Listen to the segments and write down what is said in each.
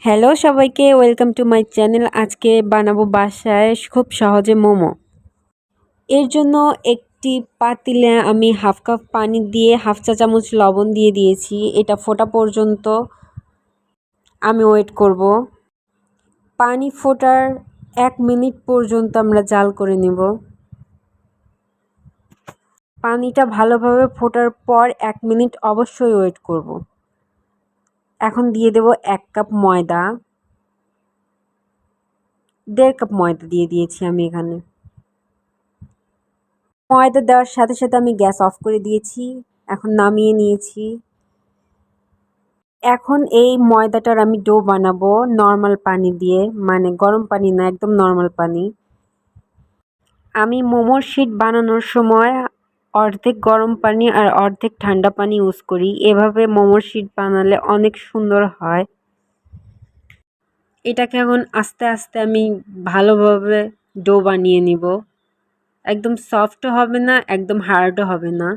Hello সবাইকে, welcome to my channel. আজকে বানাবো বাসায় খুব সহজে মোমো। এর জন্য একটি পাতিলে আমি হাফ কাপ পানি দিয়ে হাফ চা চামচ লবণ দিয়ে দিয়েছি। এটা ফোটা পর্যন্ত আমি ওয়েট করব। পানি ফোটার 1 মিনিট পর্যন্ত আমরা জাল করে নেব। পানিটা ভালোভাবে ফোটার পর 1 মিনিট অবশ্যই ওয়েট করব। এখন দিয়ে দেব 1 কাপ ময়দা। 1.5 কাপ ময়দা দিয়ে দিয়েছি আমি এখানে। ময়দা দেওয়ার সাথে সাথে আমি গ্যাস অফ করে দিয়েছি। এখন নামিয়ে নিয়েছি। এখন এই ময়দাটার আমি ডো বানাবো নর্মাল পানি দিয়ে, মানে গরম পানি না, একদম নর্মাল পানি। আমি মোমোর শিট বানানোর সময় অর্ধেক গরম পানি আর অর্ধেক ঠান্ডা পানি ইউজ করি। এভাবে মোমোর শিট বানালে অনেক সুন্দর হয়। এটাকে এখন আস্তে আস্তে আমি ভালোভাবে ডো বানিয়ে নিব। একদম সফটও হবে না, একদম হার্ডও হবে না।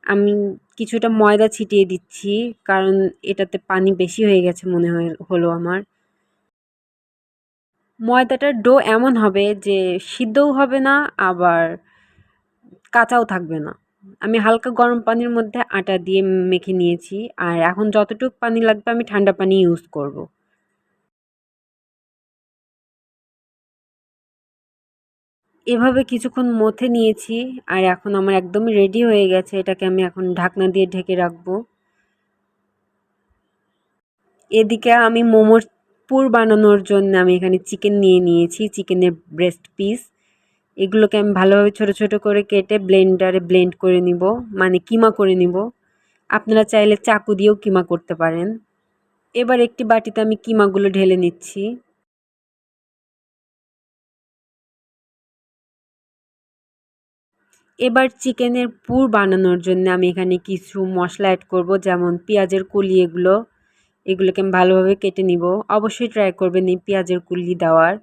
আমি কিছুটা ময়দা ছিটিয়ে দিচ্ছি, কারণ এটাতে পানি বেশি হয়ে গেছে মনে হলো আমার। ময়দাটার ডো এমন হবে যে সিদ্ধও হবে না, আবার কাঁচাও থাকবে না। আমি হালকা গরম পানির মধ্যে আটা দিয়ে মেখে নিয়েছি, আর এখন যতটুকু পানি লাগবে আমি ঠান্ডা পানি ইউজ করব। এভাবে কিছুক্ষণ মথে নিয়েছি, আর এখন আমার একদমই রেডি হয়ে গেছে। এটাকে আমি এখন ঢাকনা দিয়ে ঢেকে রাখবো। এদিকে আমি মোমোর পুর বানানোর জন্য আমি এখানে চিকেন নিয়ে নিয়েছি, চিকেনের ব্রেস্ট পিস। এগুলোকে আমি ভালোভাবে ছোট ছোট করে কেটে ব্লেন্ডারে ব্লেন্ড করে নিব, মানে কিমা করে নিব। আপনারা চাইলে চাকু দিয়েও কিমা করতে পারেন। এবার একটি বাটিতে আমি কিমাগুলো ঢেলে নিচ্ছি। এবার চিকেনের পুর বানানোর জন্য আমি এখানে কিছু মশলা অ্যাড করব, যেমন পেঁয়াজের কলি। এগুলোকে আমি ভালোভাবে কেটে নিব। অবশ্যই ট্রাই করবেন এই পেঁয়াজের কলি দেওয়ার।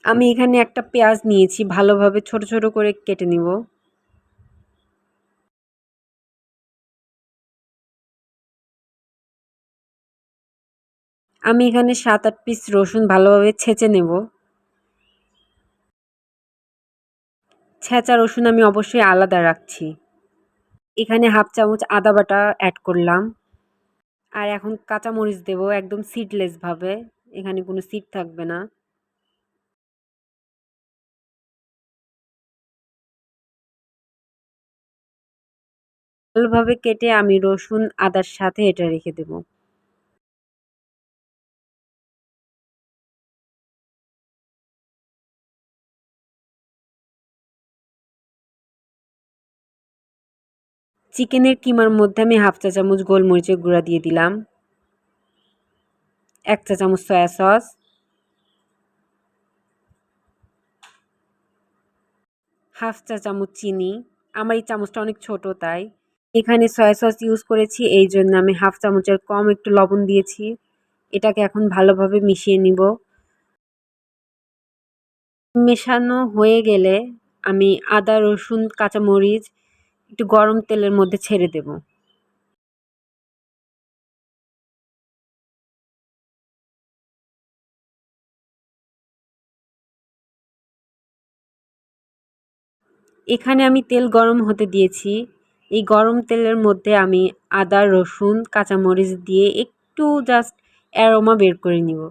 আমি এখানে একটা পেঁয়াজ নিয়েছি, ভালোভাবে ছোট ছোট করে কেটে নিব। আমি এখানে 7-8 পিস রসুন ভালোভাবে ছেঁচে নেব। ছেঁচা রসুন আমি অবশ্যই আলাদা রাখছি। এখানে হাফ চামচ আদা বাটা অ্যাড করলাম। আর এখন কাঁচামরিচ দেব, একদম সিডলেস ভাবে। এখানে কোনো সিড থাকবে না। ভালোভাবে কেটে আমি রসুন আদার সাথে এটা রেখে দেব। চিকেনের কিমার মধ্যে আমি হাফ চা চামচ গোলমরিচের গুঁড়া দিয়ে দিলাম, 1 চা চামচ সয়া সস, হাফ চা চামচ চিনি। আমার এই চামচটা অনেক ছোট, তাই এখানে সয়া সস ইউজ করেছি, এই জন্য আমি হাফ চামচের কম একটু লবণ দিয়েছি। এটাকে এখন ভালোভাবে মিশিয়ে নিব। মেশানো হয়ে গেলে আমি আদা, রসুন, কাঁচামরিচ একটু গরম তেলের মধ্যে ছেড়ে দেব। এখানে আমি তেল গরম হতে দিয়েছি। এই গরম তেলের মধ্যে আমি আদা, রসুন, কাঁচামরিচ দিয়ে একটু জাস্ট অ্যারোমা বের করে নিব।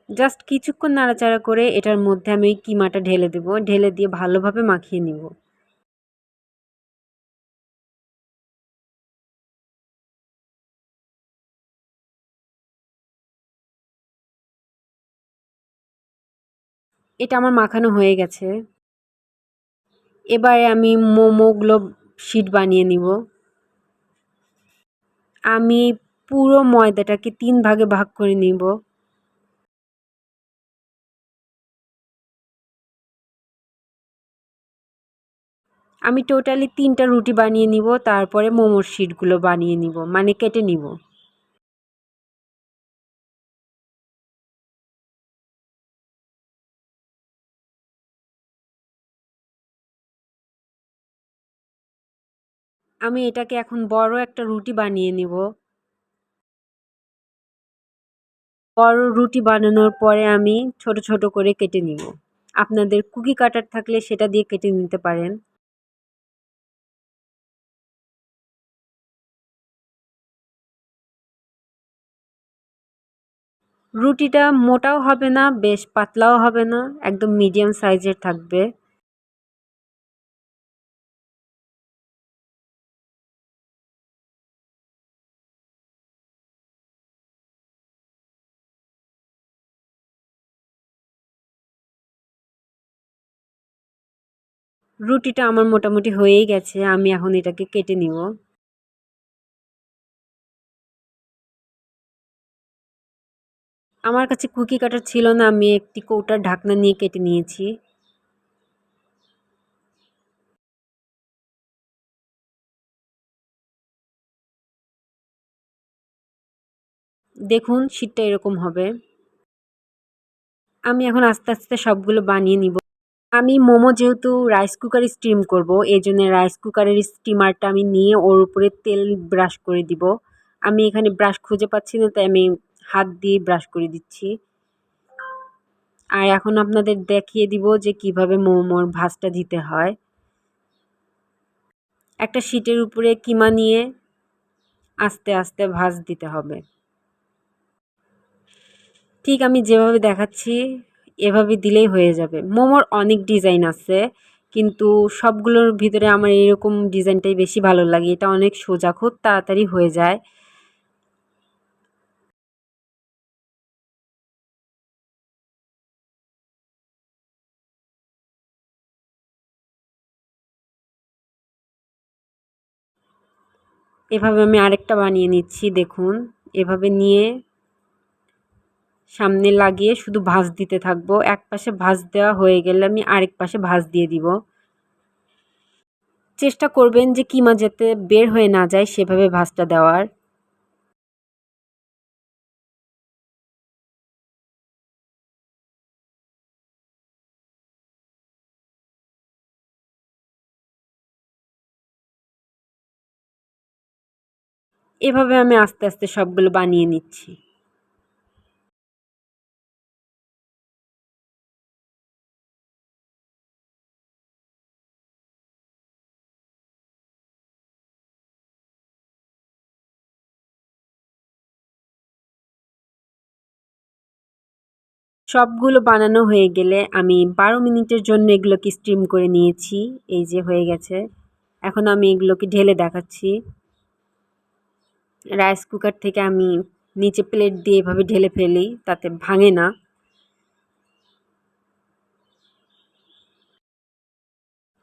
জাস্ট কিছুক্ষণ নাড়াচাড়া করে এটার মধ্যে আমি ওই কিমাটা ঢেলে দেব। ঢেলে দিয়ে ভালোভাবে মাখিয়ে নিব। এটা আমার মাখানো হয়ে গেছে। এবারে আমি মোমোগুলো শিট বানিয়ে নিব। আমি পুরো ময়দাটাকে 3 ভাগে ভাগ করে নিব। আমি টোটালি 3টা রুটি বানিয়ে নিব, তারপরে মোমোর শিটগুলো বানিয়ে নিব, মানে কেটে নিব। আমি এটাকে এখন বড় একটা রুটি বানিয়ে নিব। বড় রুটি বানানোর পরে আমি ছোট ছোট করে কেটে নিব। আপনাদের কুকি কাটার থাকলে সেটা দিয়ে কেটে নিতে পারেন। রুটিটা মোটাও হবে না, বেশ পাতলাও হবে না, একদম মিডিয়াম সাইজের থাকবে। রুটিটা আমার মোটামুটি হয়েই গেছে, আমি এখন এটাকে কেটে নিব। আমার কাছে কুকি কাটার ছিল না, আমি একটি কৌটার ঢাকনা নিয়ে কেটে নিয়েছি। দেখুন শীটটা এরকম হবে। আমি এখন আস্তে আস্তে সবগুলো বানিয়ে নিব। আমি মোমো যেহেতু রাইস কুকারে স্টিম করব, এজন্য রাইস কুকারের স্টিমারটা আমি নিয়ে ওর উপরে তেল ব্রাশ করে দিব। আমি এখানে ব্রাশ খুঁজে পাচ্ছি না, তাই আমি হাত দিয়ে ব্রাশ করে দিচ্ছি। আর এখন আপনাদের দেখিয়ে দিব যে কিভাবে মোমোর ভাঁজটা দিতে হয়। একটা শিটের উপরে কিমা নিয়ে আস্তে আস্তে ভাঁজ দিতে হবে। ঠিক আমি যেভাবে দেখাচ্ছি এভাবে দিলেই হয়ে যাবে। মোমোর অনেক ডিজাইন আছে, কিন্তু সবগুলোর ভিতরে আমার এরকম ডিজাইনটাই বেশি ভালো লাগে। এটা অনেক সোজা, খুব তাড়াতাড়ি হয়ে যায়। এভাবে আমি আরেকটা বানিয়ে নিচ্ছি, দেখুন। এভাবে নিয়ে সামনে লাগিয়ে শুধু ভাঁজ দিতে থাকবো। এক পাশে ভাঁজ দেওয়া হয়ে গেলে আমি আরেক পাশে ভাঁজ দিয়ে দিব। চেষ্টা করবেন যে কিমা যাতে বের হয়ে না যায় সেভাবে ভাঁজটা দেওয়ার। এভাবে আমি আস্তে আস্তে সবগুলো বানিয়ে নিচ্ছি। সবগুলো বানানো হয়ে গেলে আমি ১২ মিনিটের জন্য এগুলোকে স্টিম করে নিয়েছি। এই যে হয়ে গেছে। এখন আমি এগুলোকে ঢেলে দেখাচ্ছি। রাইস কুকার থেকে আমি নিচে প্লেট দিয়ে এভাবে ঢেলে ফেলি, তাতে ভাঙে না।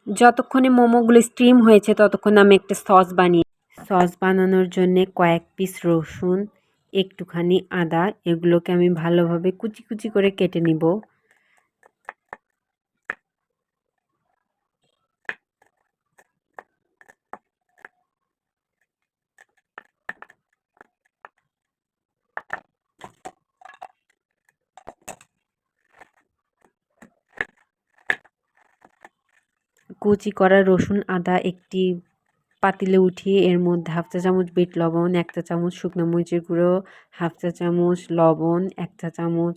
যতক্ষণে মোমোগুলো স্টিম হয়েছে ততক্ষণে আমি একটা সস বানানোর জন্যে কয়েক পিস রসুন, একটুখানি আদা, এগুলোকে আমি ভালোভাবে কুচি কুচি করে কেটে নিব। কুচি করা রসুন আদা একটি পাতিলে উঠিয়ে এর মধ্যে 1/2 চা চামচ বিট লবণ, 1 চা চামচ শুকনো মরিচের গুঁড়ো, 1/2 চা চামচ লবণ, 1 চা চামচ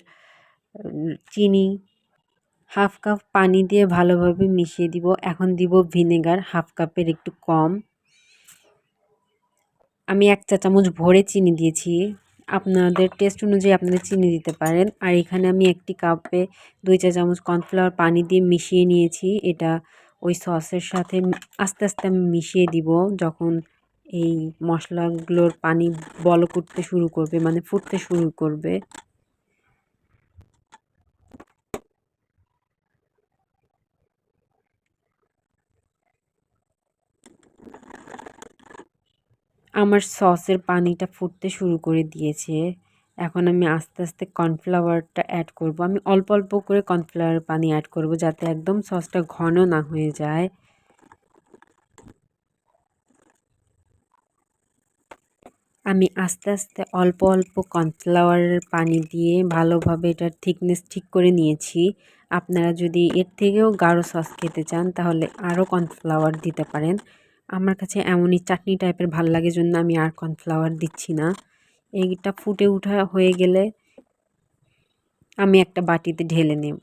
চিনি, 1/2 কাপ পানি দিয়ে ভালোভাবে মিশিয়ে দিব। এখন দিব ভিনেগার 1/2 কাপের একটু কম। আমি 1 চা চামচ ভরে চিনি দিয়েছি। আপনাদের টেস্ট অনুযায়ী আপনারা চিনি দিতে পারেন। আর এখানে আমি একটি কাপে 2 চা চামচ কর্নফ্লাওয়ার পানি দিয়ে মিশিয়ে নিয়েছি। এটা ওই সসের সাথে আস্তে আস্তে আমি মিশিয়ে দিব। যখন এই মশলাগুলোর পানি বলক উঠতে শুরু করবে, মানে ফুটতে শুরু করবে। আমার সসের পানিটা ফুটতে শুরু করে দিয়েছে। এখন আমি আস্তে আস্তে কর্নফ্লাওয়ারটা অ্যাড করব। আমি অল্প অল্প করে কর্নফ্লাওয়ার পানি অ্যাড করব যাতে একদম সসটা ঘন না হয়ে যায়। আমি আস্তে আস্তে অল্প অল্প কর্নফ্লাওয়ারের পানি দিয়ে ভালোভাবে এটার থিকনেস ঠিক করে নিয়েছি। আপনারা যদি এর থেকেও গাঢ় সস খেতে চান তাহলে আরও কর্নফ্লাওয়ার দিতে পারেন। আমার কাছে এমনই চাটনি টাইপের ভাল লাগে জন্য আমি আর কর্নফ্লাওয়ার দিচ্ছি না। এইটা ফুটে ওঠা হয়ে গেলে আমি একটা বাটিতে ঢেলে নেব।